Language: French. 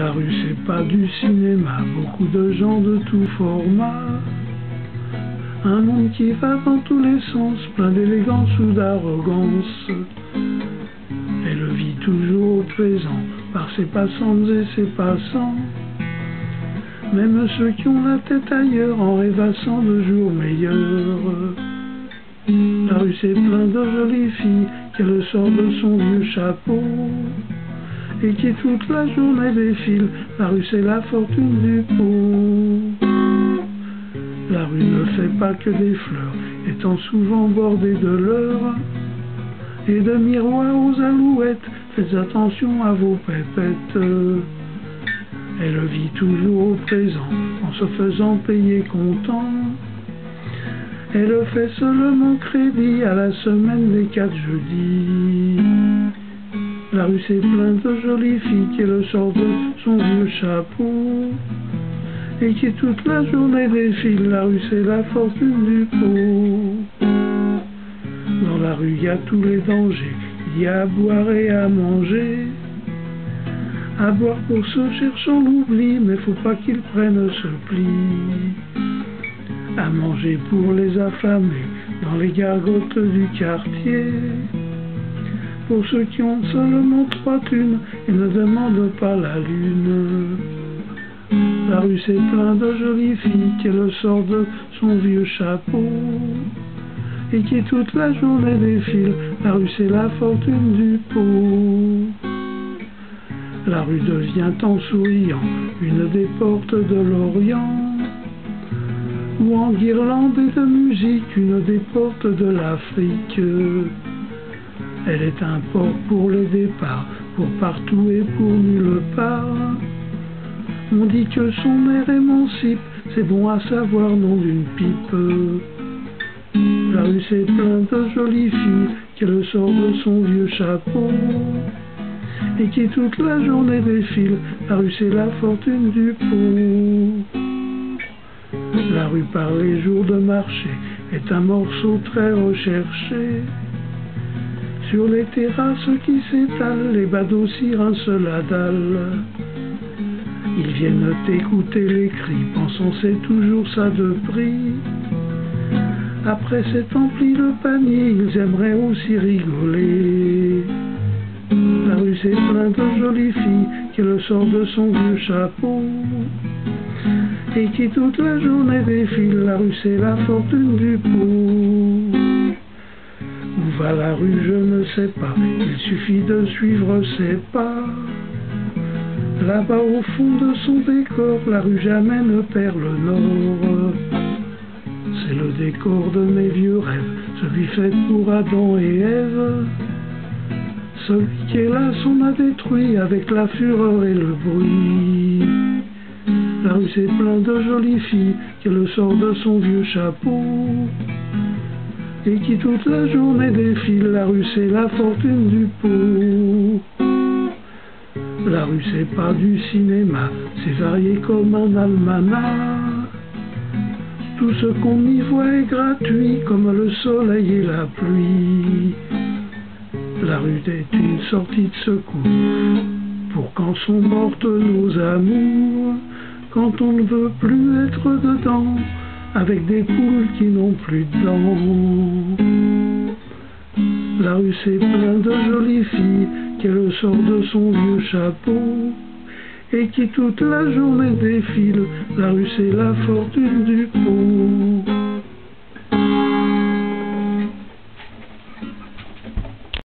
La rue c'est pas du cinéma, beaucoup de gens de tout format. Un monde qui va dans tous les sens, plein d'élégance ou d'arrogance. Elle vit toujours au présent, par ses passantes et ses passants. Même ceux qui ont la tête ailleurs, en rêvassant de jours meilleurs. La rue c'est plein de jolies filles, qu'elle sort de son vieux chapeau. Et qui toute la journée défile, la rue c'est la fortune du pot. La rue ne fait pas que des fleurs, étant souvent bordée de leurres et de miroirs aux alouettes. Faites attention à vos pépettes. Elle vit toujours au présent, en se faisant payer comptant. Elle fait seulement crédit à la semaine des 4 jeudis. La rue c'est plein de jolies filles qui le sortent de son vieux chapeau et qui toute la journée défile. La rue c'est la fortune du pot. Dans la rue il y a tous les dangers, il y a à boire et à manger. À boire pour ceux cherchant l'oubli, mais faut pas qu'ils prennent ce pli. À manger pour les affamés, dans les gargotes du quartier. Pour ceux qui ont seulement 3 thunes et ne demandent pas la lune. La rue c'est plein de jolies filles qu'elle sort de son vieux chapeau et qui toute la journée défile. La rue c'est la fortune du pot. La rue devient en souriant une des portes de l'Orient, ou en guirlande et de musique une des portes de l'Afrique. Elle est un port pour les départs, pour partout et pour nulle part. On dit que son air émancipe, c'est bon à savoir, nom d'une pipe. La rue c'est plein de jolies filles qu'elle sort de son vieux chapeau et qui toute la journée défile. La rue c'est la fortune du pot. La rue par les jours de marché est un morceau très recherché. Sur les terrasses qui s'étalent, les badauds s'y rincent la dalle. Ils viennent écouter les cris, pensant c'est toujours ça de prix. Après s'être empli le panier, ils aimeraient aussi rigoler. La rue c'est plein de jolies filles qu'elle sort de son vieux chapeau et qui toute la journée défile. La rue c'est la fortune du pot. Où va la rue je ne sais pas, il suffit de suivre ses pas. Là-bas au fond de son décor, la rue jamais ne perd le nord. C'est le décor de mes vieux rêves, celui fait pour Adam et Ève. Celui qui est là s'en a détruit avec la fureur et le bruit. La rue c'est plein de jolies filles qu'elle sort de son vieux chapeau et qui toute la journée défile. La rue c'est la fortune du pot. La rue c'est pas du cinéma, c'est varié comme un almanach. Tout ce qu'on y voit est gratuit comme le soleil et la pluie. La rue est une sortie de secours pour quand sont mortes nos amours, quand on ne veut plus être dedans avec des poules qui n'ont plus de dents. La rue c'est plein de jolies filles qu'elle sort de son vieux chapeau et qui toute la journée défile. La rue c'est la fortune du pot.